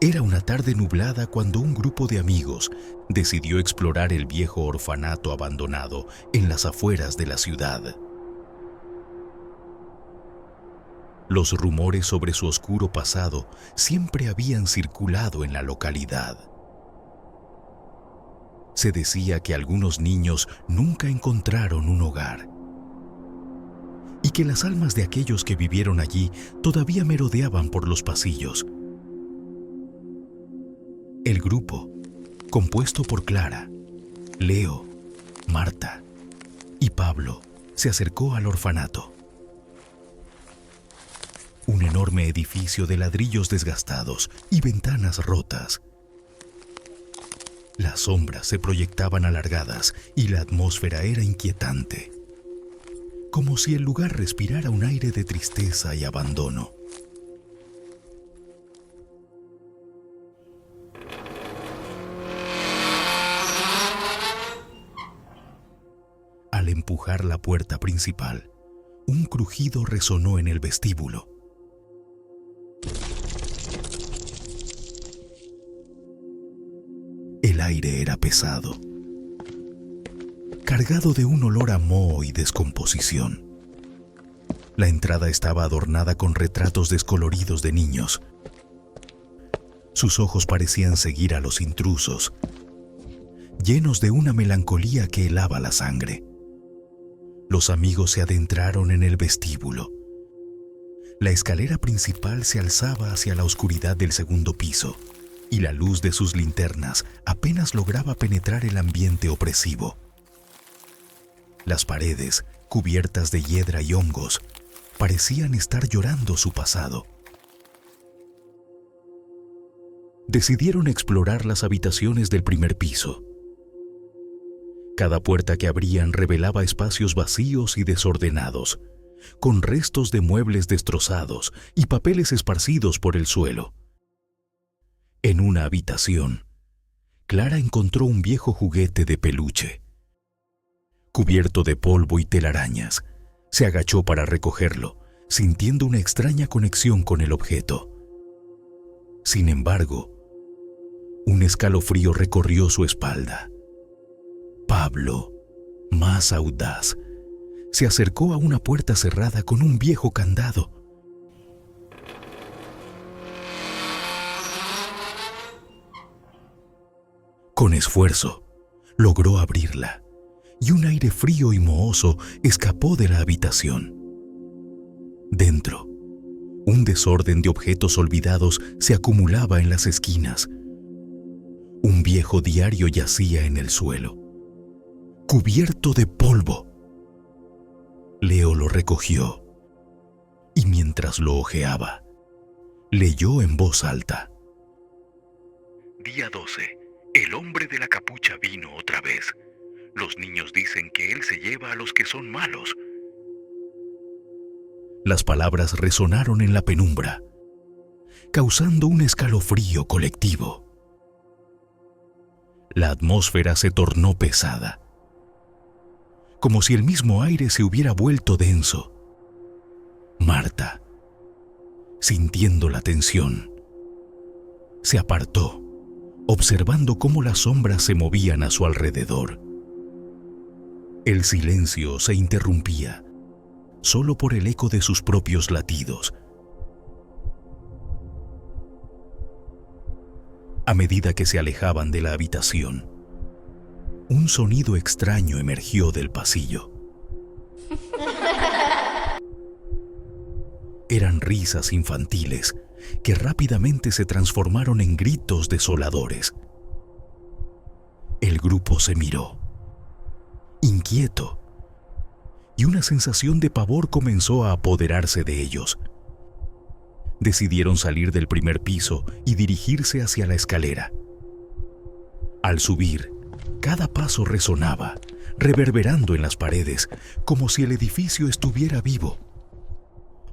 Era una tarde nublada cuando un grupo de amigos decidió explorar el viejo orfanato abandonado en las afueras de la ciudad. Los rumores sobre su oscuro pasado siempre habían circulado en la localidad. Se decía que algunos niños nunca encontraron un hogar y que las almas de aquellos que vivieron allí todavía merodeaban por los pasillos. El grupo, compuesto por Clara, Leo, Marta y Pablo, se acercó al orfanato. Un enorme edificio de ladrillos desgastados y ventanas rotas. Las sombras se proyectaban alargadas y la atmósfera era inquietante, como si el lugar respirara un aire de tristeza y abandono. Al empujar la puerta principal, un crujido resonó en el vestíbulo. El aire era pesado, cargado de un olor a moho y descomposición. La entrada estaba adornada con retratos descoloridos de niños. Sus ojos parecían seguir a los intrusos, llenos de una melancolía que helaba la sangre. Los amigos se adentraron en el vestíbulo. La escalera principal se alzaba hacia la oscuridad del segundo piso, y la luz de sus linternas apenas lograba penetrar el ambiente opresivo. Las paredes, cubiertas de hiedra y hongos, parecían estar llorando su pasado. Decidieron explorar las habitaciones del primer piso. Cada puerta que abrían revelaba espacios vacíos y desordenados, con restos de muebles destrozados y papeles esparcidos por el suelo. En una habitación, Clara encontró un viejo juguete de peluche. Cubierto de polvo y telarañas, se agachó para recogerlo, sintiendo una extraña conexión con el objeto. Sin embargo, un escalofrío recorrió su espalda. Pablo, más audaz, se acercó a una puerta cerrada con un viejo candado. Con esfuerzo, logró abrirla, y un aire frío y mohoso escapó de la habitación. Dentro, un desorden de objetos olvidados se acumulaba en las esquinas. Un viejo diario yacía en el suelo, cubierto de polvo. Leo lo recogió, y mientras lo hojeaba, leyó en voz alta: Día 12. El hombre de la capucha vino otra vez. Los niños dicen que él se lleva a los que son malos. Las palabras resonaron en la penumbra, causando un escalofrío colectivo. La atmósfera se tornó pesada, como si el mismo aire se hubiera vuelto denso. Marta, sintiendo la tensión, se apartó, observando cómo las sombras se movían a su alrededor. El silencio se interrumpía solo por el eco de sus propios latidos. A medida que se alejaban de la habitación, un sonido extraño emergió del pasillo. Eran risas infantiles que rápidamente se transformaron en gritos desoladores. El grupo se miró, inquieto, y una sensación de pavor comenzó a apoderarse de ellos. Decidieron salir del primer piso y dirigirse hacia la escalera. Al subir, cada paso resonaba, reverberando en las paredes, como si el edificio estuviera vivo,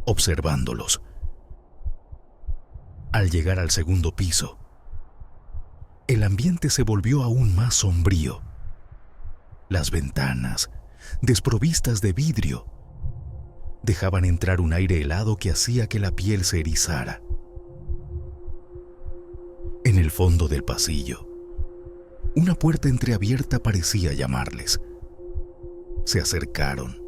observándolos. Al llegar al segundo piso, el ambiente se volvió aún más sombrío. Las ventanas, desprovistas de vidrio, dejaban entrar un aire helado que hacía que la piel se erizara. En el fondo del pasillo, una puerta entreabierta parecía llamarles. Se acercaron,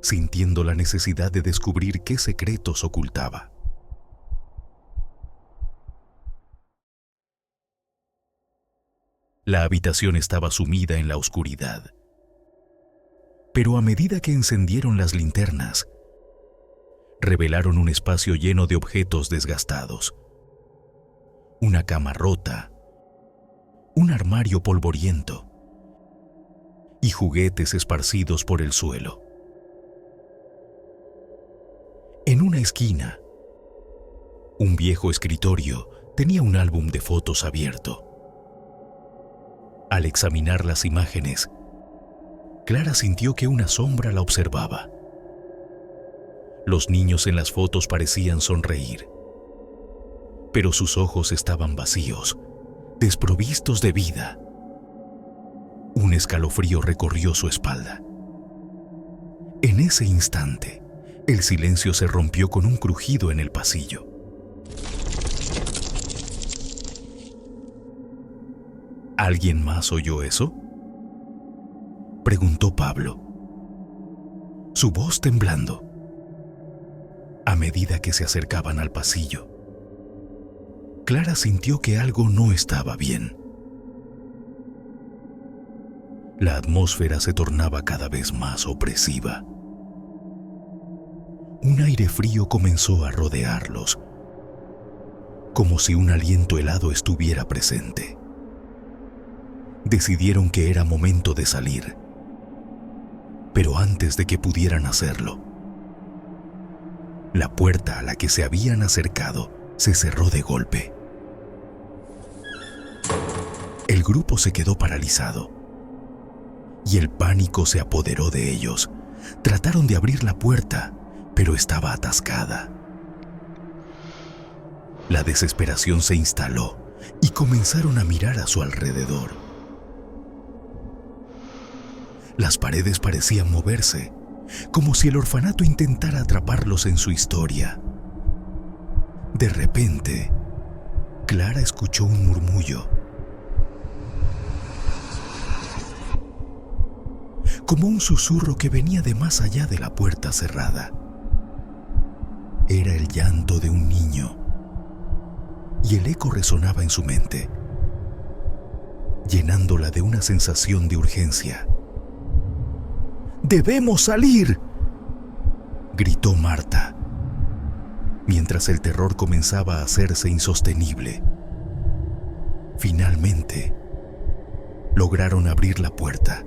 sintiendo la necesidad de descubrir qué secretos ocultaba. La habitación estaba sumida en la oscuridad, pero a medida que encendieron las linternas, revelaron un espacio lleno de objetos desgastados. Una cama rota, un armario polvoriento y juguetes esparcidos por el suelo. En una esquina, un viejo escritorio tenía un álbum de fotos abierto. Al examinar las imágenes, Clara sintió que una sombra la observaba. Los niños en las fotos parecían sonreír, pero sus ojos estaban vacíos, desprovistos de vida. Un escalofrío recorrió su espalda. En ese instante, el silencio se rompió con un crujido en el pasillo. ¿Alguien más oyó eso?, preguntó Pablo, su voz temblando. A medida que se acercaban al pasillo, Clara sintió que algo no estaba bien. La atmósfera se tornaba cada vez más opresiva. Un aire frío comenzó a rodearlos, como si un aliento helado estuviera presente. Decidieron que era momento de salir, pero antes de que pudieran hacerlo, la puerta a la que se habían acercado se cerró de golpe. El grupo se quedó paralizado y el pánico se apoderó de ellos. Trataron de abrir la puerta, pero estaba atascada. La desesperación se instaló y comenzaron a mirar a su alrededor. Las paredes parecían moverse, como si el orfanato intentara atraparlos en su historia. De repente, Clara escuchó un murmullo, como un susurro que venía de más allá de la puerta cerrada. Era el llanto de un niño, y el eco resonaba en su mente, llenándola de una sensación de urgencia. ¡Debemos salir!, gritó Marta, mientras el terror comenzaba a hacerse insostenible. Finalmente, lograron abrir la puerta,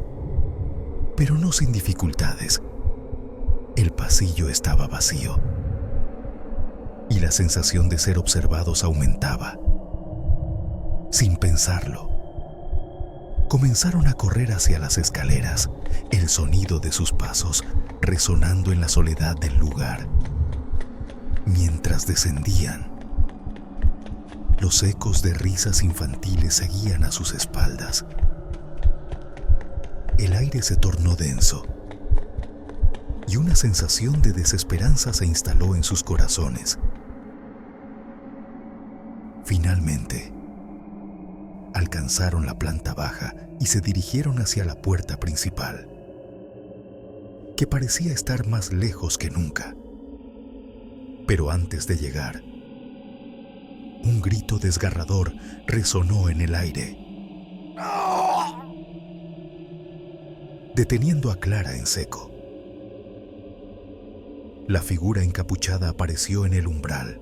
pero no sin dificultades. El pasillo estaba vacío y la sensación de ser observados aumentaba. Sin pensarlo, comenzaron a correr hacia las escaleras, el sonido de sus pasos resonando en la soledad del lugar. Mientras descendían, los ecos de risas infantiles seguían a sus espaldas. El aire se tornó denso y una sensación de desesperanza se instaló en sus corazones. Finalmente, alcanzaron la planta baja y se dirigieron hacia la puerta principal, que parecía estar más lejos que nunca. Pero antes de llegar, un grito desgarrador resonó en el aire, deteniendo a Clara en seco. La figura encapuchada apareció en el umbral,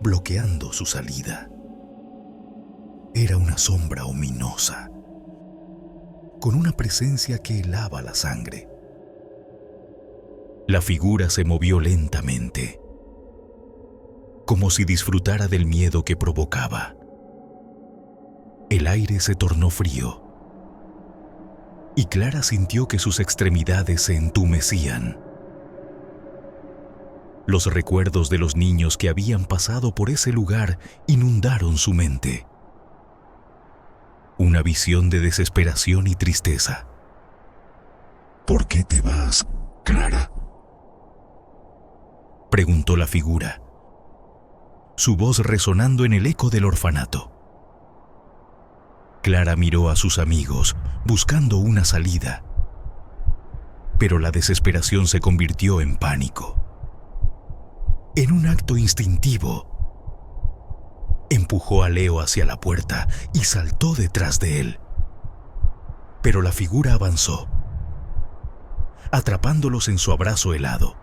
bloqueando su salida. Era una sombra ominosa, con una presencia que helaba la sangre. La figura se movió lentamente, como si disfrutara del miedo que provocaba. El aire se tornó frío, y Clara sintió que sus extremidades se entumecían. Los recuerdos de los niños que habían pasado por ese lugar inundaron su mente. Una visión de desesperación y tristeza. ¿Por qué te vas, Clara?, preguntó la figura, su voz resonando en el eco del orfanato. Clara miró a sus amigos, buscando una salida, pero la desesperación se convirtió en pánico. En un acto instintivo, empujó a Leo hacia la puerta y saltó detrás de él. Pero la figura avanzó, atrapándolos en su abrazo helado.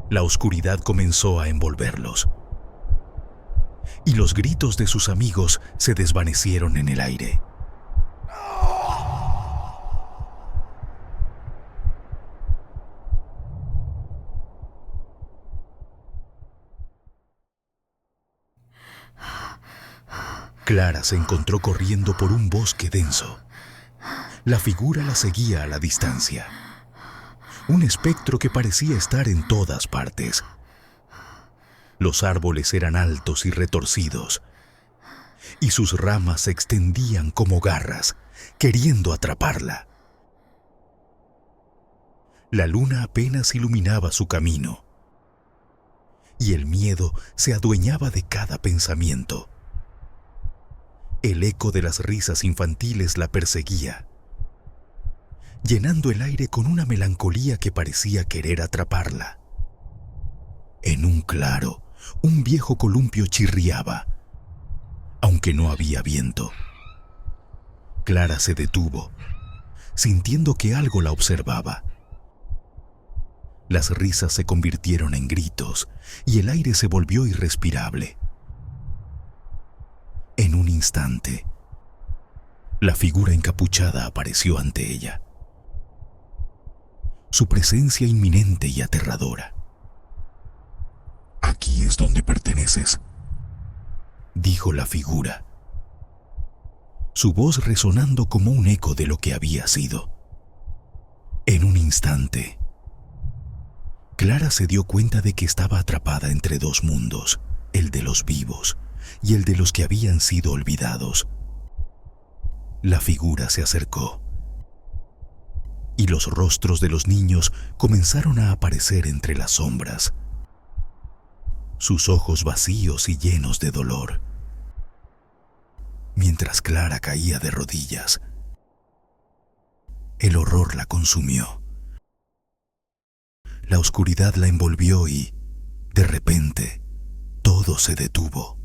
La oscuridad comenzó a envolverlos, y los gritos de sus amigos se desvanecieron en el aire. Clara se encontró corriendo por un bosque denso. La figura la seguía a la distancia. Un espectro que parecía estar en todas partes. Los árboles eran altos y retorcidos, y sus ramas se extendían como garras, queriendo atraparla. La luna apenas iluminaba su camino, y el miedo se adueñaba de cada pensamiento. El eco de las risas infantiles la perseguía, llenando el aire con una melancolía que parecía querer atraparla. En un claro, un viejo columpio chirriaba, aunque no había viento. Clara se detuvo, sintiendo que algo la observaba. Las risas se convirtieron en gritos y el aire se volvió irrespirable. En un instante, la figura encapuchada apareció ante ella. Su presencia inminente y aterradora. Aquí es donde perteneces, dijo la figura, su voz resonando como un eco de lo que había sido. En un instante, Clara se dio cuenta de que estaba atrapada entre dos mundos, el de los vivos y el de los que habían sido olvidados. La figura se acercó, y los rostros de los niños comenzaron a aparecer entre las sombras. Sus ojos vacíos y llenos de dolor. Mientras Clara caía de rodillas, el horror la consumió. La oscuridad la envolvió y, de repente, todo se detuvo.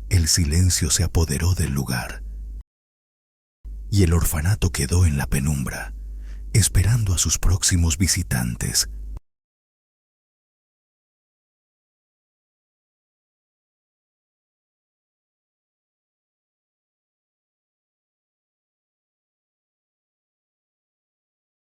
El silencio se apoderó del lugar, y el orfanato quedó en la penumbra, esperando a sus próximos visitantes.